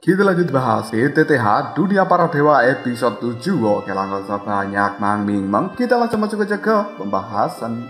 Kita lanjut bahas PTTH Dunia Para Dewa episode 7. Oke, langsung usah banyak Mang Ming Mang. Kita langsung masuk aja ke pembahasan.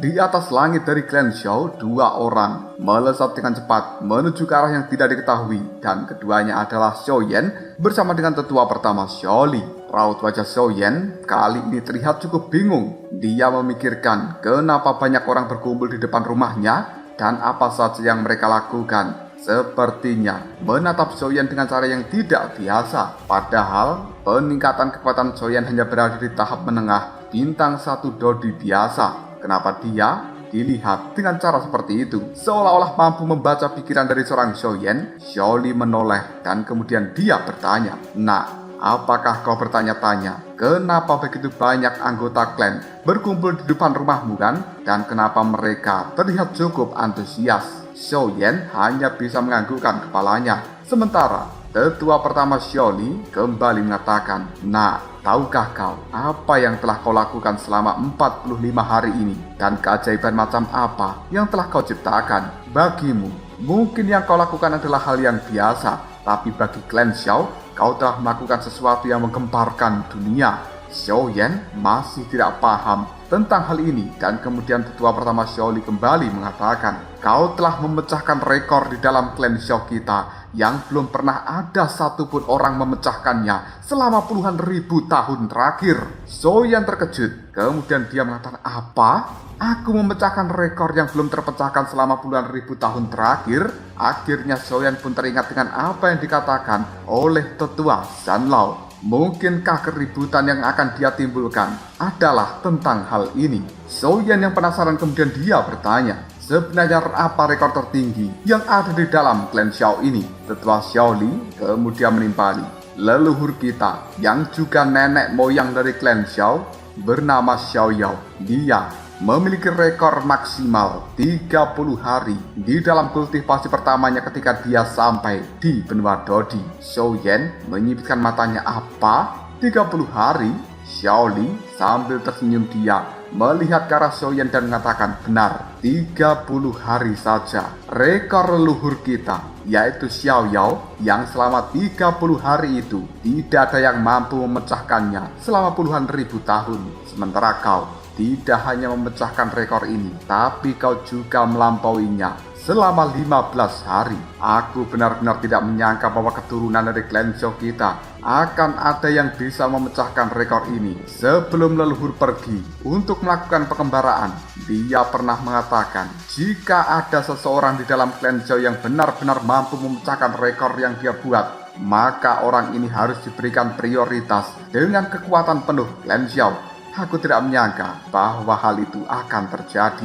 Di atas langit dari Clan Xiao, dua orang melesat dengan cepat menuju ke arah yang tidak diketahui, dan keduanya adalah Xiao Yan bersama dengan tetua pertama Xiao Li. Raut wajah Xiao Yan kali ini terlihat cukup bingung. Dia memikirkan kenapa banyak orang berkumpul di depan rumahnya dan apa saja yang mereka lakukan. Sepertinya menatap Xiao Yan dengan cara yang tidak biasa. Padahal peningkatan kekuatan Xiao Yan hanya berada di tahap menengah bintang 1 dodi biasa. Kenapa dia dilihat dengan cara seperti itu? Seolah-olah mampu membaca pikiran dari seorang Xiao Yan. Xiao Li menoleh dan kemudian dia bertanya, "Nah, apakah kau bertanya-tanya kenapa begitu banyak anggota klan berkumpul di depan rumahmu kan? Dan kenapa mereka terlihat cukup antusias?" Xiao Yan hanya bisa menganggukkan kepalanya. Sementara tetua pertama Xiao Li kembali mengatakan, "Nah, tahukah kau apa yang telah kau lakukan selama 45 hari ini? Dan keajaiban macam apa yang telah kau ciptakan? Bagimu, mungkin yang kau lakukan adalah hal yang biasa. Tapi bagi Clan Xiao, kau telah melakukan sesuatu yang menggemparkan dunia." Xiao Yan masih tidak paham tentang hal ini, dan kemudian tetua pertama Xiao Li kembali mengatakan, "Kau telah memecahkan rekor di dalam Clan Xiao kita yang belum pernah ada satupun orang memecahkannya selama puluhan ribu tahun terakhir." Xiao Yan terkejut, kemudian dia mengatakan, "Apa? Aku memecahkan rekor yang belum terpecahkan selama puluhan ribu tahun terakhir?" Akhirnya Xiao Yan pun teringat dengan apa yang dikatakan oleh tetua Zhan Lao. Mungkinkah keributan yang akan dia timbulkan adalah tentang hal ini? Xiao Yan yang penasaran kemudian dia bertanya, "Sebenarnya apa rekor tertinggi yang ada di dalam Clan Xiao ini?" Tetua Xiao Li kemudian menimpali, "Leluhur kita yang juga nenek moyang dari Clan Xiao bernama Xiao Yao. Dia memiliki rekor maksimal 30 hari di dalam kultivasi pertamanya ketika dia sampai di benua Dodi." Xiao Yan menyipitkan matanya, "Apa? 30 hari?" Xiao Li sambil tersenyum dia melihat ke arah Xiao Yan dan mengatakan, "Benar, 30 hari saja. Rekor leluhur kita, yaitu Xiao Yao, yang selama 30 hari itu tidak ada yang mampu memecahkannya selama puluhan ribu tahun. Sementara kau tidak hanya memecahkan rekor ini, tapi kau juga melampauinya selama 15 hari. Aku benar-benar tidak menyangka bahwa keturunan dari Clan Xiao kita akan ada yang bisa memecahkan rekor ini." Sebelum leluhur pergi untuk melakukan pengembaraan, dia pernah mengatakan, jika ada seseorang di dalam Clan Xiao yang benar-benar mampu memecahkan rekor yang dia buat, maka orang ini harus diberikan prioritas dengan kekuatan penuh Clan Xiao. Aku tidak menyangka bahwa hal itu akan terjadi.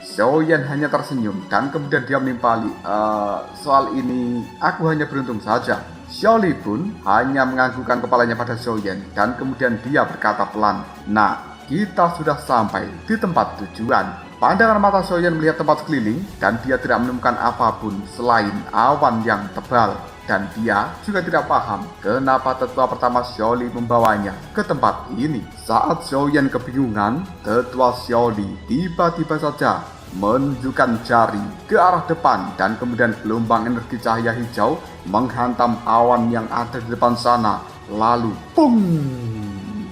Xiao Yan hanya tersenyum dan kemudian dia menimpali, "Soal ini aku hanya beruntung saja." Xiao Li pun hanya menganggukkan kepalanya pada Xiao Yan dan kemudian dia berkata pelan, "Nah, kita sudah sampai di tempat tujuan." Pandangan mata Xiao Yan melihat tempat sekeliling dan dia tidak menemukan apapun selain awan yang tebal. Dan dia juga tidak paham kenapa tetua pertama Xiao Li membawanya ke tempat ini. Saat Xiao Yan kebingungan, tetua Xiao Li tiba-tiba saja menunjukkan jari ke arah depan dan kemudian gelombang energi cahaya hijau menghantam awan yang ada di depan sana. Lalu, pung!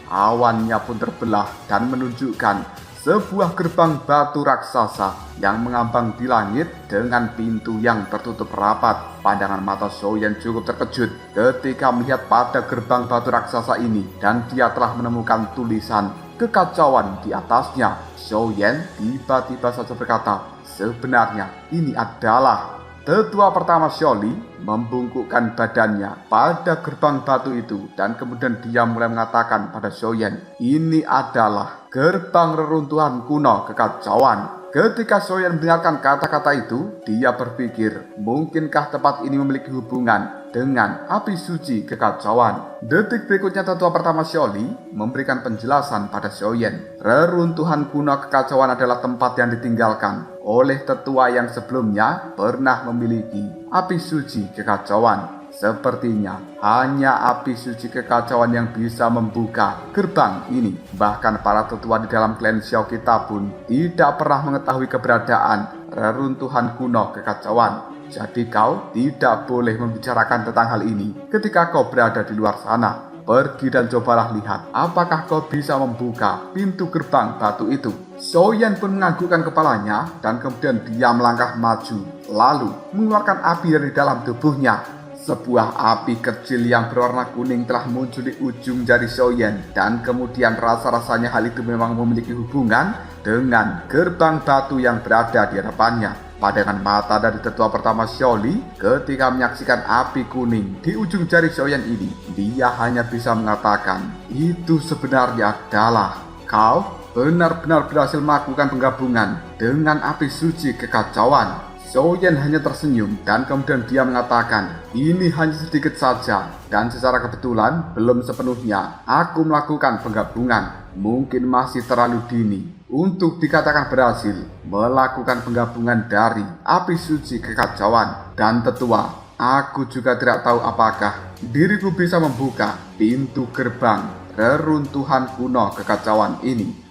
Awannya pun terbelah dan menunjukkan sebuah gerbang batu raksasa yang mengambang di langit dengan pintu yang tertutup rapat. Pandangan mata Xiao Yan cukup terkejut ketika melihat pada gerbang batu raksasa ini, dan dia telah menemukan tulisan kekacauan di atasnya. Xiao Yan tiba-tiba saja berkata, "Sebenarnya ini adalah..." Tetua pertama Xiao Li membungkukkan badannya pada gerbang batu itu dan kemudian dia mulai mengatakan pada Xiao Yan, "Ini adalah gerbang reruntuhan kuno kekacauan." Ketika Xiao Yan mendengarkan kata-kata itu, dia berpikir, mungkinkah tempat ini memiliki hubungan dengan api suci kekacauan? Detik berikutnya tetua pertama Xiao Li memberikan penjelasan pada Xiao Yan. Reruntuhan kuno kekacauan adalah tempat yang ditinggalkan oleh tetua yang sebelumnya pernah memiliki api suci kekacauan. Sepertinya hanya api suci kekacauan yang bisa membuka gerbang ini. Bahkan para tetua di dalam klan Xiao kita pun tidak pernah mengetahui keberadaan reruntuhan kuno kekacauan. Jadi kau tidak boleh membicarakan tentang hal ini ketika kau berada di luar sana. Pergi dan cobalah lihat apakah kau bisa membuka pintu gerbang batu itu. Xiaoyan pun menganggukkan kepalanya dan kemudian dia melangkah maju, lalu mengeluarkan api dari dalam tubuhnya. Sebuah api kecil yang berwarna kuning telah muncul di ujung jari Xiaoyan, dan kemudian rasa-rasanya hal itu memang memiliki hubungan dengan gerbang batu yang berada di hadapannya. Pandangan mata dari tetua pertama Xiaoli ketika menyaksikan api kuning di ujung jari Xiaoyan ini, dia hanya bisa mengatakan, itu sebenarnya adalah kau benar-benar berhasil melakukan penggabungan dengan api suci kekacauan. Xiaoyan hanya tersenyum dan kemudian dia mengatakan, ini hanya sedikit saja dan secara kebetulan belum sepenuhnya aku melakukan penggabungan. Mungkin masih terlalu dini untuk dikatakan berhasil melakukan penggabungan dari api suci kekacauan. Dan tetua, aku juga tidak tahu apakah diriku bisa membuka pintu gerbang reruntuhan kuno kekacauan ini.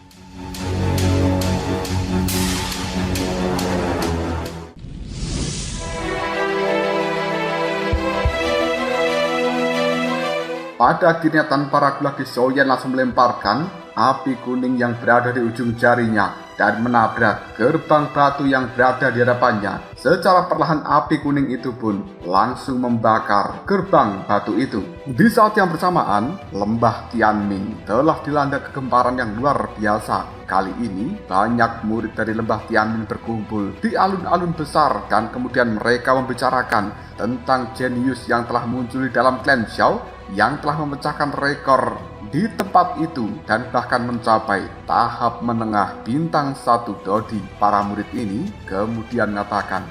Pada akhirnya tanpa ragu lagi Xiaoyan langsung melemparkan api kuning yang berada di ujung jarinya dan menabrak gerbang batu yang berada di hadapannya. Secara perlahan api kuning itu pun langsung membakar gerbang batu itu. Di saat yang bersamaan, lembah Tianming telah dilanda kegemparan yang luar biasa. Kali ini banyak murid dari lembah Tianming berkumpul di alun-alun besar dan kemudian mereka membicarakan tentang jenius yang telah muncul di dalam klan Xiao yang telah memecahkan rekor di tempat itu dan bahkan mencapai tahap menengah bintang 1 Dodi. Para murid ini kemudian mengatakan,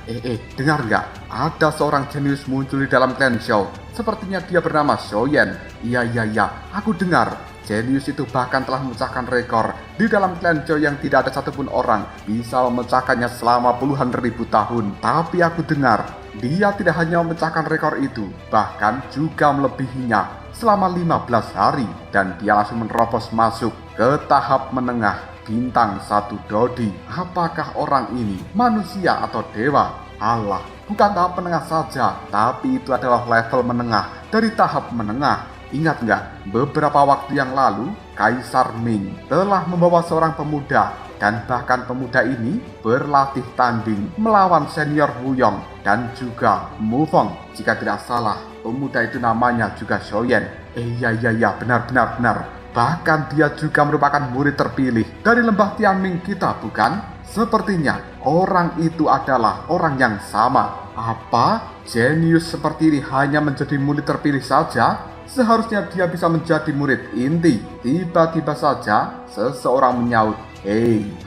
dengar nggak? Ada seorang jenius muncul di dalam klan Xiao. Sepertinya dia bernama Xiaoyan. Iya, aku dengar. Jenius itu bahkan telah memecahkan rekor di dalam klan Xiao yang tidak ada satupun orang bisa memecahkannya selama puluhan ribu tahun. Tapi aku dengar, dia tidak hanya memecahkan rekor itu, bahkan juga melebihinya selama 15 hari. Dan dia langsung menerobos masuk ke tahap menengah bintang 1 Dodi. Apakah orang ini manusia atau dewa? Allah, bukan tahap menengah saja, tapi itu adalah level menengah dari tahap menengah. Ingat nggak, beberapa waktu yang lalu, Kaisar Ming telah membawa seorang pemuda, dan bahkan pemuda ini berlatih tanding melawan senior Wu Yong dan juga Mu Feng. Jika tidak salah, pemuda itu namanya juga Xiaoyan. Iya, benar. Bahkan dia juga merupakan murid terpilih dari lembah Tianming kita, bukan? Sepertinya orang itu adalah orang yang sama. Apa? Jenius seperti ini hanya menjadi murid terpilih saja? Seharusnya dia bisa menjadi murid inti. Tiba-tiba saja seseorang menyaut,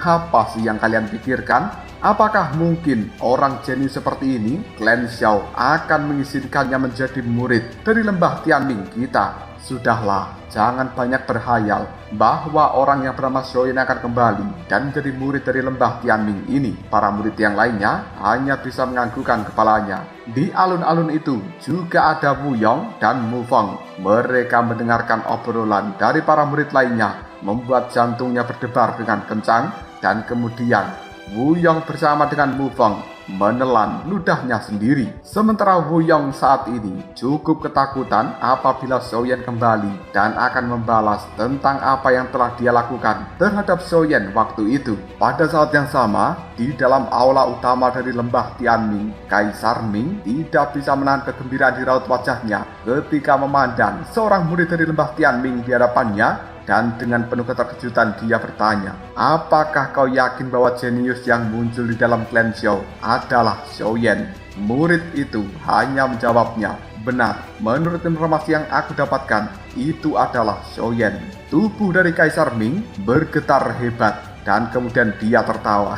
apa sih yang kalian pikirkan? Apakah mungkin orang jenius seperti ini, klan Xiao, akan mengizinkannya menjadi murid dari lembah Tianming kita? Sudahlah, jangan banyak berhayal bahwa orang yang bernama Xiaoyan akan kembali dan menjadi murid dari lembah Tianming ini. Para murid yang lainnya hanya bisa menganggukkan kepalanya. Di alun-alun itu juga ada Wu Yong dan Mu Feng. Mereka mendengarkan obrolan dari para murid lainnya, membuat jantungnya berdebar dengan kencang, dan kemudian Wu Yong bersama dengan Mu Feng menelan ludahnya sendiri. Sementara Wu Yong saat ini cukup ketakutan apabila Xiaoyan kembali dan akan membalas tentang apa yang telah dia lakukan terhadap Xiaoyan waktu itu. Pada saat yang sama, di dalam aula utama dari lembah Tianming, Kaisar Ming tidak bisa menahan kegembiraan di raut wajahnya ketika memandang seorang murid dari lembah Tianming di hadapannya. Dan dengan penuh keterkejutan dia bertanya, apakah kau yakin bahwa jenius yang muncul di dalam klan Xiao adalah Xiaoyan? Murid itu hanya menjawabnya, benar, menurut informasi yang aku dapatkan, itu adalah Xiaoyan. Tubuh dari Kaisar Ming bergetar hebat dan kemudian dia tertawa.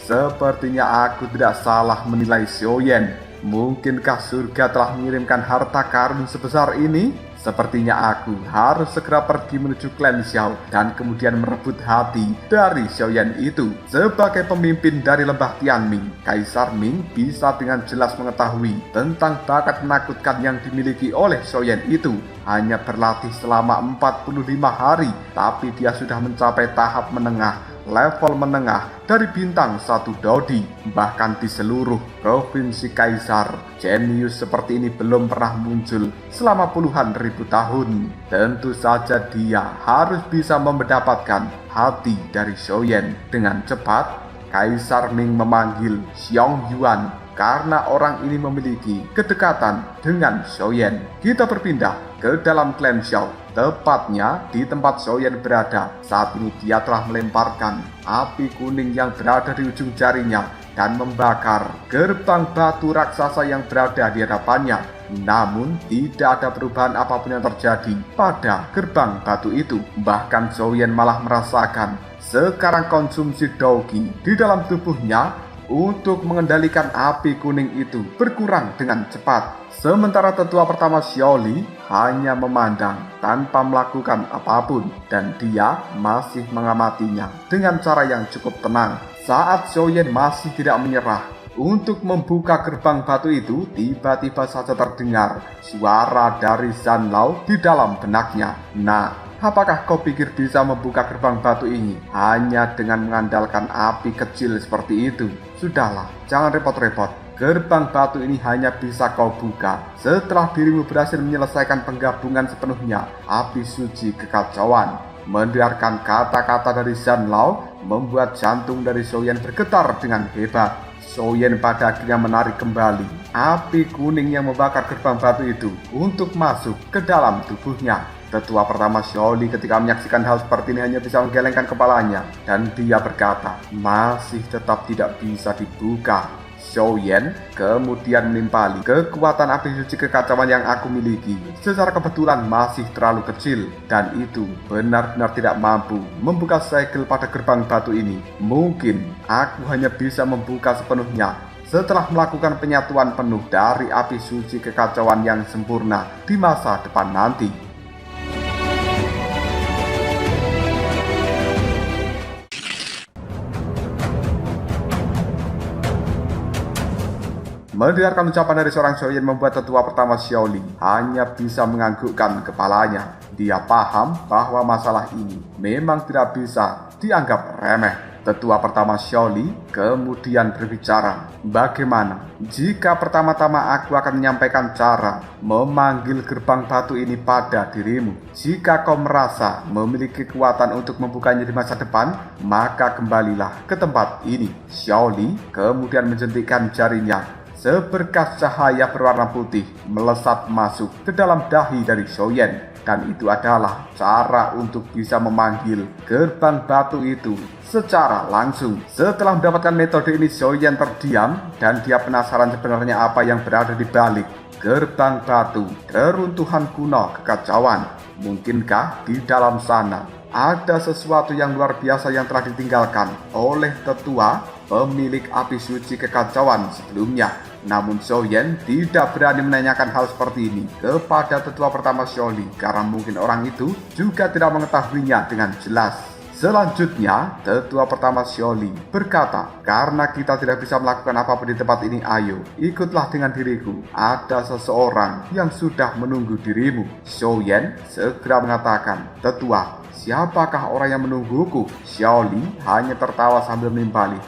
Sepertinya aku tidak salah menilai Xiaoyan. Mungkinkah surga telah mengirimkan harta karun sebesar ini? Sepertinya aku harus segera pergi menuju klan Xiao dan kemudian merebut hati dari Xiaoyan itu. Sebagai pemimpin dari lembah Tianming, Kaisar Ming bisa dengan jelas mengetahui tentang bakat menakutkan yang dimiliki oleh Xiaoyan itu. Hanya berlatih selama 45 hari, tapi dia sudah mencapai tahap menengah, level menengah dari bintang 1 Dodi. Bahkan di seluruh provinsi Kaisar, jenius seperti ini belum pernah muncul selama puluhan ribu tahun. Tentu saja dia harus bisa mendapatkan hati dari Xiaoyan dengan cepat. Kaisar Ming memanggil Xiong Yuan karena orang ini memiliki kedekatan dengan Xiaoyan. Kita berpindah ke dalam klan Xiao, tepatnya di tempat Xiaoyan berada. Saat ini dia telah melemparkan api kuning yang berada di ujung jarinya dan membakar gerbang batu raksasa yang berada di hadapannya. Namun tidak ada perubahan apapun yang terjadi pada gerbang batu itu. Bahkan Xiaoyan malah merasakan sekarang konsumsi Douqi di dalam tubuhnya untuk mengendalikan api kuning itu berkurang dengan cepat. Sementara tetua pertama Xiaoli hanya memandang tanpa melakukan apapun dan dia masih mengamatinya dengan cara yang cukup tenang. Saat Xiaoyan masih tidak menyerah untuk membuka gerbang batu itu, tiba-tiba saja terdengar suara dari Zhan Lao di dalam benaknya. Nah, apakah kau pikir bisa membuka gerbang batu ini hanya dengan mengandalkan api kecil seperti itu? Sudahlah, jangan repot-repot. Gerbang batu ini hanya bisa kau buka setelah dirimu berhasil menyelesaikan penggabungan sepenuhnya api suci kekacauan. Mendengarkan kata-kata dari Zhan Lao membuat jantung dari Xiaoyan bergetar dengan hebat. Xiaoyan pada akhirnya menarik kembali api kuning yang membakar gerbang batu itu untuk masuk ke dalam tubuhnya. Tetua pertama Xiaoli ketika menyaksikan hal seperti ini hanya bisa menggelengkan kepalanya dan dia berkata, masih tetap tidak bisa dibuka. Xiaoyan kemudian menimpali kekuatan api suci kekacauan yang aku miliki secara kebetulan masih terlalu kecil dan itu benar-benar tidak mampu membuka segel pada gerbang batu ini. Mungkin aku hanya bisa membuka sepenuhnya setelah melakukan penyatuan penuh dari api suci kekacauan yang sempurna di masa depan nanti. Mendengarkan ucapan dari seorang Xiaoyan membuat tetua pertama Xiaoli hanya bisa menganggukkan kepalanya. Dia paham bahwa masalah ini memang tidak bisa dianggap remeh. Tetua pertama Xiaoli kemudian berbicara, bagaimana jika pertama-tama aku akan menyampaikan cara memanggil gerbang batu ini pada dirimu? Jika kau merasa memiliki kekuatan untuk membukanya di masa depan, maka kembalilah ke tempat ini. Xiaoli kemudian menjentikkan jarinya. Seberkas cahaya berwarna putih melesat masuk ke dalam dahi dari Xiaoyan dan itu adalah cara untuk bisa memanggil gerbang batu itu secara langsung. Setelah mendapatkan metode ini, Xiaoyan terdiam dan dia penasaran sebenarnya apa yang berada di balik gerbang batu reruntuhan kuno kekacauan. Mungkinkah di dalam sana ada sesuatu yang luar biasa yang telah ditinggalkan oleh tetua pemilik api suci kekacauan sebelumnya? Namun Xiaoyan tidak berani menanyakan hal seperti ini kepada tetua pertama Xiaoli karena mungkin orang itu juga tidak mengetahuinya dengan jelas. Selanjutnya, tetua pertama Xiaoli berkata, karena kita tidak bisa melakukan apapun di tempat ini, ayo, ikutlah dengan diriku. Ada seseorang yang sudah menunggu dirimu. Xiaoyan segera mengatakan, tetua, siapakah orang yang menungguku? Xiaoli hanya tertawa sambil menimpali.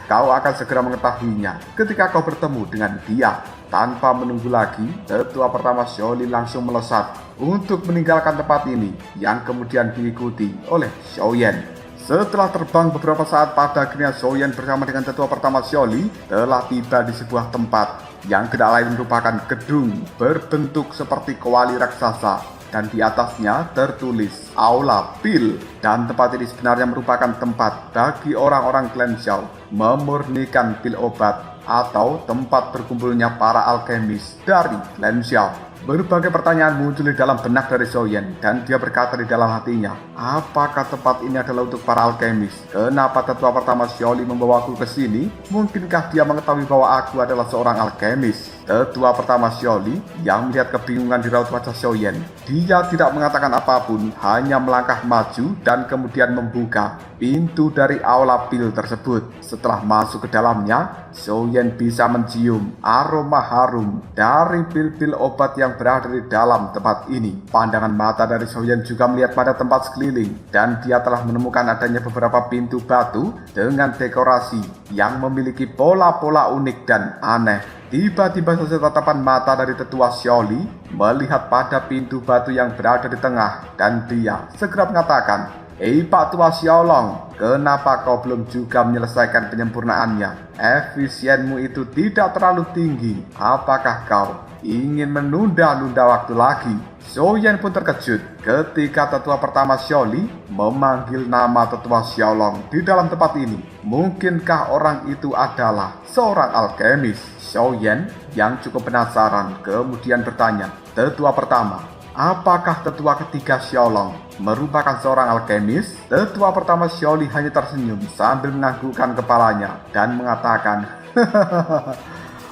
Kau akan segera mengetahuinya ketika kau bertemu dengan dia. Tanpa menunggu lagi, tetua pertama Xiaoli langsung melesat untuk meninggalkan tempat ini yang kemudian diikuti oleh Xiaoyan. Setelah terbang beberapa saat, pada akhirnya Xiaoyan bersama dengan tetua pertama Xiaoli telah tiba di sebuah tempat yang tidak lain merupakan gedung berbentuk seperti kuali raksasa. Dan di atasnya tertulis Aula Pil. Dan tempat ini sebenarnya merupakan tempat bagi orang-orang klan Xiao memurnikan pil obat atau tempat berkumpulnya para alkemis dari klan Xiao. Berbagai pertanyaan muncul di dalam benak dari Xiaoyan dan dia berkata di dalam hatinya, apakah tempat ini adalah untuk para alkemis? Kenapa tetua pertama Xiaoli membawaku ke sini? Mungkinkah dia mengetahui bahwa aku adalah seorang alkemis? Tetua pertama Xiaoli yang melihat kebingungan di raut wajah Xiaoyan. Dia tidak mengatakan apapun, hanya melangkah maju dan kemudian membuka pintu dari aula pil tersebut. Setelah masuk ke dalamnya, Xiaoyan bisa mencium aroma harum dari pil-pil obat yang berada di dalam tempat ini. Pandangan mata dari Xiaoyan juga melihat pada tempat sekeliling dan dia telah menemukan adanya beberapa pintu batu dengan dekorasi yang memiliki pola-pola unik dan aneh. Tiba-tiba saja tatapan mata dari tetua Xiaoli melihat pada pintu batu yang berada di tengah dan dia segera mengatakan, Pak tua Xiaolong, kenapa kau belum juga menyelesaikan penyempurnaannya? Efisienmu itu tidak terlalu tinggi. Apakah kau ingin menunda-nunda waktu lagi? Xiaoyan pun terkejut ketika tetua pertama Xiaoli memanggil nama tetua Xiaolong di dalam tempat ini. Mungkinkah orang itu adalah seorang alkemis? Xiaoyan yang cukup penasaran kemudian bertanya, tetua pertama, apakah tetua ketiga Xiaolong merupakan seorang alkemis? Tetua pertama Xiaoli hanya tersenyum sambil menganggukkan kepalanya dan mengatakan,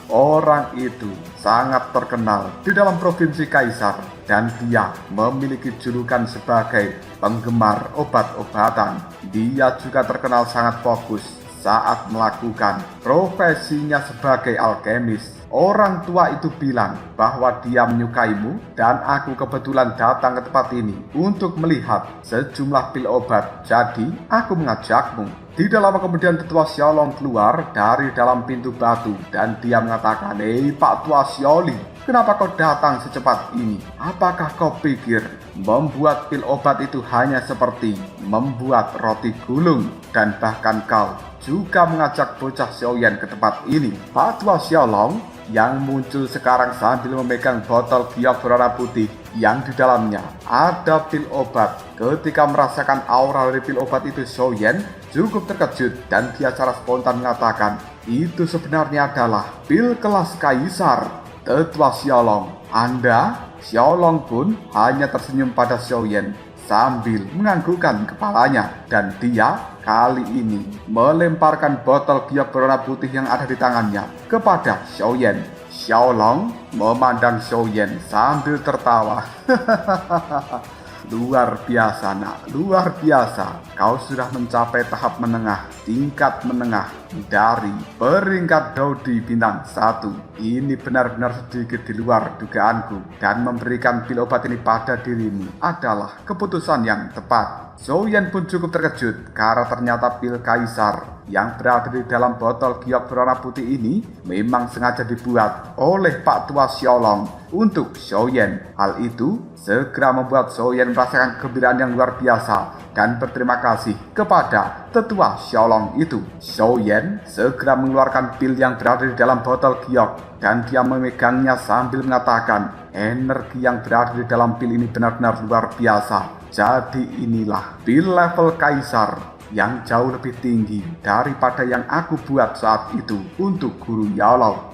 orang itu sangat terkenal di dalam provinsi Kaisar dan dia memiliki julukan sebagai penggemar obat-obatan. Dia juga terkenal sangat fokus saat melakukan profesinya sebagai alkemis. Orang tua itu bilang bahwa dia menyukaimu dan aku kebetulan datang ke tempat ini untuk melihat sejumlah pil obat. Jadi aku mengajakmu. Tidak lama kemudian tetua Xiaolong keluar dari dalam pintu batu dan dia mengatakan, Pak tua Xiaoli, kenapa kau datang secepat ini? Apakah kau pikir membuat pil obat itu hanya seperti membuat roti gulung? Dan bahkan kau juga mengajak bocah Xiaoyan ke tempat ini. Pak tua Xiaolong yang muncul sekarang sambil memegang botol giok berwarna putih yang di dalamnya ada pil obat. Ketika merasakan aura dari pil obat itu, Xiaoyan cukup terkejut dan dia secara spontan mengatakan, itu sebenarnya adalah pil kelas kaisar. Tetua Xiaolong, Anda? Xiaolong pun hanya tersenyum pada Xiaoyan sambil menganggukkan kepalanya dan dia kali ini melemparkan botol giok berwarna putih yang ada di tangannya kepada Xiaoyan. Xiaolong memandang Xiaoyan sambil tertawa. Luar biasa nak, luar biasa. Kau sudah mencapai tahap menengah, tingkat menengah dari peringkat Daudi bintang 1. Ini benar-benar sedikit di luar dugaanku dan memberikan pil obat ini pada dirimu adalah keputusan yang tepat. Xiaoyan pun cukup terkejut karena ternyata pil kaisar yang berada di dalam botol giok berwarna putih ini memang sengaja dibuat oleh Pak tua Xiaolong untuk Xiaoyan. Hal itu segera membuat Xiaoyan merasakan kegembiraan yang luar biasa dan berterima kasih kepada tetua Xiaolong itu. Xiaoyan segera mengeluarkan pil yang berada di dalam botol giok dan dia memegangnya sambil mengatakan, energi yang berada di dalam pil ini benar-benar luar biasa. Jadi inilah pil level kaisar yang jauh lebih tinggi daripada yang aku buat saat itu untuk Guru Yaolao.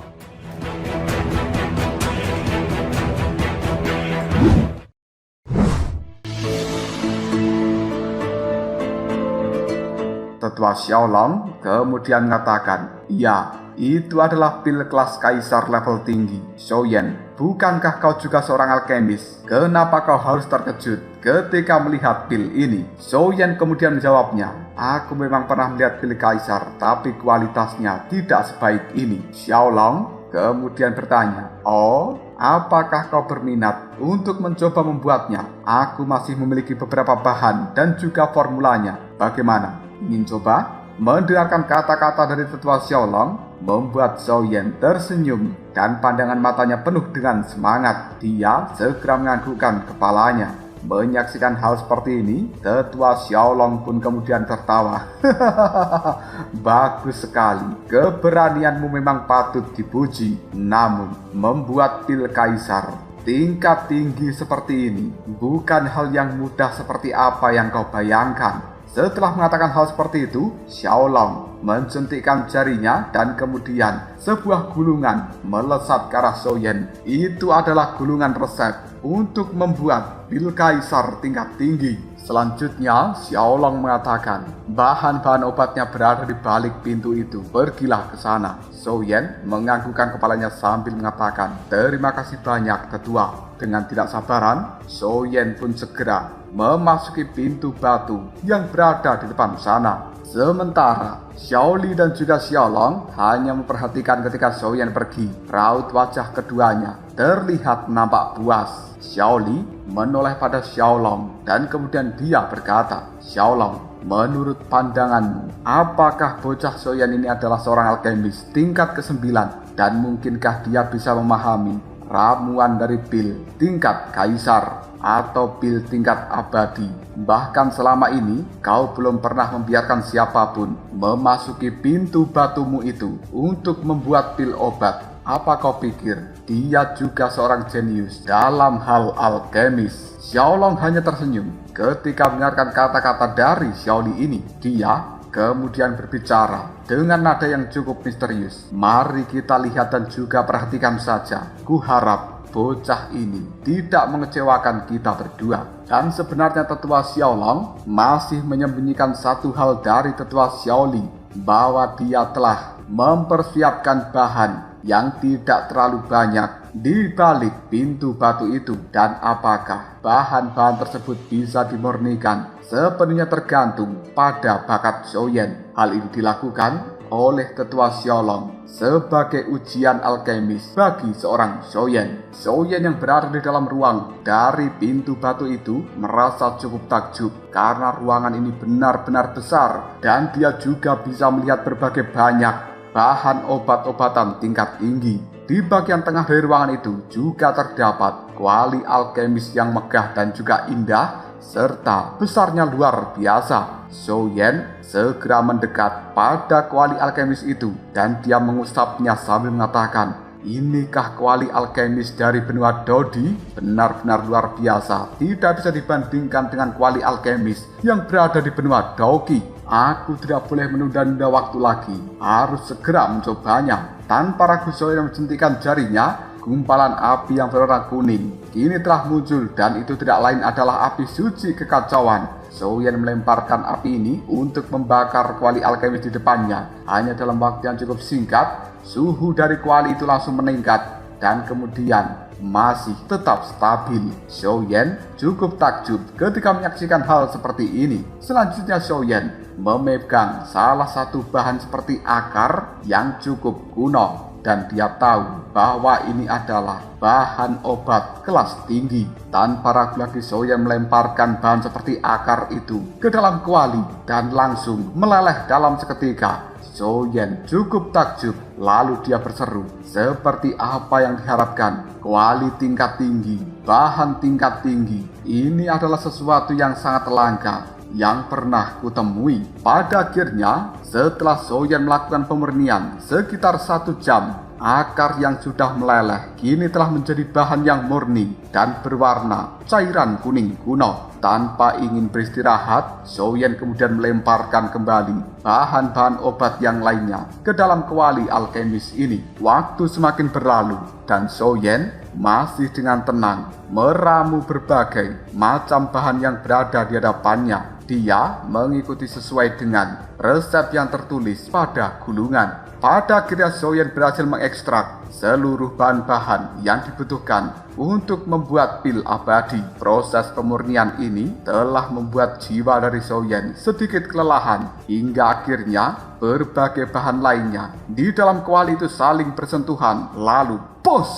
Tetua Xiaolong kemudian mengatakan, ya, itu adalah pil kelas kaisar level tinggi. Xiaoyan, bukankah kau juga seorang alkemis? Kenapa kau harus terkejut ketika melihat pil ini? Xiaoyan kemudian menjawabnya, aku memang pernah melihat pil kaisar, tapi kualitasnya tidak sebaik ini. Xiaolong kemudian bertanya, oh, apakah kau berminat untuk mencoba membuatnya? Aku masih memiliki beberapa bahan dan juga formulanya. Bagaimana? Ingin coba? Mendengarkan kata-kata dari tetua Xiaolong membuat Xiaoyan tersenyum dan pandangan matanya penuh dengan semangat. Dia segera menganggukkan kepalanya. Menyaksikan hal seperti ini, tetua Xiaolong pun kemudian tertawa. Bagus sekali, keberanianmu memang patut dipuji. Namun, membuat pil kaisar tingkat tinggi seperti ini bukan hal yang mudah seperti apa yang kau bayangkan. Setelah mengatakan hal seperti itu, Xiaolong menjentikkan jarinya dan kemudian sebuah gulungan melesat ke arah Xiaoyan. Itu adalah gulungan resep untuk membuat pil kaisar tingkat tinggi. Selanjutnya, Xiaolong mengatakan, bahan-bahan obatnya berada di balik pintu itu. Pergilah ke sana. Xiaoyan menganggukkan kepalanya sambil mengatakan, terima kasih banyak, tetua. Dengan tidak sabaran, Xiaoyan pun segera memasuki pintu batu yang berada di depan sana. Sementara Xiaoli dan juga Xiaolong hanya memperhatikan ketika Xiaoyan pergi. Raut wajah keduanya terlihat nampak puas. Xiaoli menoleh pada Xiaolong dan kemudian dia berkata, Xiaolong, menurut pandanganmu, apakah bocah Xiaoyan ini adalah seorang alkemis tingkat ke-9 dan mungkinkah dia bisa memahami ramuan dari pil tingkat kaisar atau pil tingkat abadi? Bahkan selama ini kau belum pernah membiarkan siapapun memasuki pintu batumu itu untuk membuat pil obat. Apa kau pikir dia juga seorang jenius dalam hal alkemis? Xiaolong hanya tersenyum ketika mendengarkan kata-kata dari Xiaoli ini. Dia kemudian berbicara dengan nada yang cukup misterius. Mari kita lihat dan juga perhatikan saja. Kuharap bocah ini tidak mengecewakan kita berdua. Dan sebenarnya tetua Xiaolong masih menyembunyikan satu hal dari tetua Xiaoli, bahwa dia telah mempersiapkan bahan yang tidak terlalu banyak di balik pintu batu itu. Dan apakah bahan-bahan tersebut bisa dimurnikan sepenuhnya tergantung pada bakat Xiaoyan. Hal ini dilakukan oleh tetua Xiaolong sebagai ujian alkemis bagi seorang Xiaoyan. Xiaoyan yang berada di dalam ruang dari pintu batu itu merasa cukup takjub karena ruangan ini benar-benar besar dan dia juga bisa melihat berbagai banyak bahan obat-obatan tingkat tinggi. Di bagian tengah dari ruangan itu juga terdapat kuali alkemis yang megah dan juga indah serta besarnya luar biasa. Xiaoyan segera mendekat pada kuali alkemis itu dan dia mengusapnya sambil mengatakan, inikah kuali alkemis dari benua Dodi? Benar-benar luar biasa, tidak bisa dibandingkan dengan kuali alkemis yang berada di benua Doki. Aku tidak boleh menunda-nunda waktu lagi, harus segera mencobanya. Tanpa ragu Xiaoyan menjentikkan jarinya, gumpalan api yang berwarna kuning kini telah muncul dan itu tidak lain adalah api suci kekacauan. Xiaoyan melemparkan api ini untuk membakar kuali alkemis di depannya. Hanya dalam waktu yang cukup singkat, suhu dari kuali itu langsung meningkat dan kemudian masih tetap stabil. Xiaoyan cukup takjub ketika menyaksikan hal seperti ini. Selanjutnya Xiaoyan memegang salah satu bahan seperti akar yang cukup kuno dan dia tahu bahwa ini adalah bahan obat kelas tinggi. Tanpa ragu lagi Xiaoyan melemparkan bahan seperti akar itu ke dalam kuali dan langsung meleleh dalam seketika. Xiaoyan cukup takjub, lalu dia berseru, seperti apa yang diharapkan? Kuali tingkat tinggi, bahan tingkat tinggi, ini adalah sesuatu yang sangat langka yang pernah kutemui. Pada akhirnya, setelah Xiaoyan melakukan pemurnian sekitar 1 jam, akar yang sudah meleleh kini telah menjadi bahan yang murni dan berwarna cairan kuning kuno. Tanpa ingin beristirahat, Xiaoyan kemudian melemparkan kembali bahan-bahan obat yang lainnya ke dalam kuali alkemis ini. Waktu semakin berlalu dan Xiaoyan masih dengan tenang meramu berbagai macam bahan yang berada di hadapannya. Dia mengikuti sesuai dengan resep yang tertulis pada gulungan. Pada akhirnya Xiaoyan berhasil mengekstrak seluruh bahan-bahan yang dibutuhkan untuk membuat pil abadi. Proses pemurnian ini telah membuat jiwa dari Xiaoyan sedikit kelelahan hingga akhirnya berbagai bahan lainnya di dalam kuali itu saling bersentuhan lalu pus,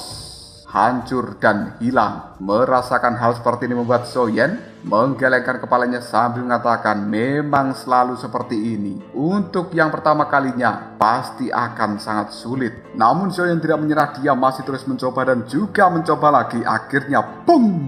hancur dan hilang. Merasakan hal seperti ini membuat Xiaoyan menggelengkan kepalanya sambil mengatakan, memang selalu seperti ini. Untuk yang pertama kalinya pasti akan sangat sulit. Namun Xiaoyan tidak menyerah, dia masih terus mencoba dan juga mencoba lagi. Akhirnya boom,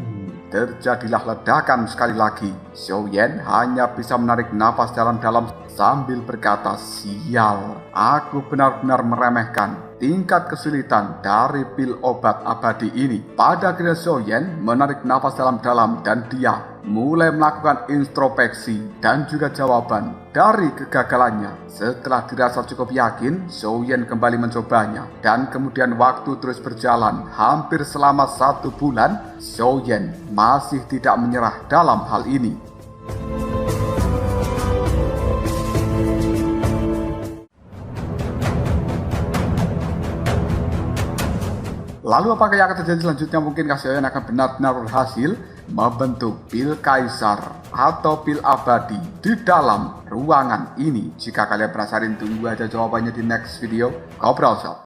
terjadilah ledakan sekali lagi. Xiaoyan hanya bisa menarik nafas dalam-dalam sambil berkata, sial, aku benar-benar meremehkan tingkat kesulitan dari pil obat abadi ini. Pada akhirnya Xiaoyan menarik nafas dalam-dalam dan dia mulai melakukan introspeksi dan juga jawaban dari kegagalannya. Setelah dirasa cukup yakin, Xiaoyan kembali mencobanya. Dan kemudian waktu terus berjalan. Hampir selama 1 bulan, Xiaoyan masih tidak menyerah dalam hal ini. Lalu apakah yang akan terjadi selanjutnya? Mungkinkah Xiaoyan akan benar-benar berhasil membentuk pil kaisar atau pil abadi di dalam ruangan ini? Jika kalian penasaran, tunggu aja jawabannya di next video Ngobrol Shop.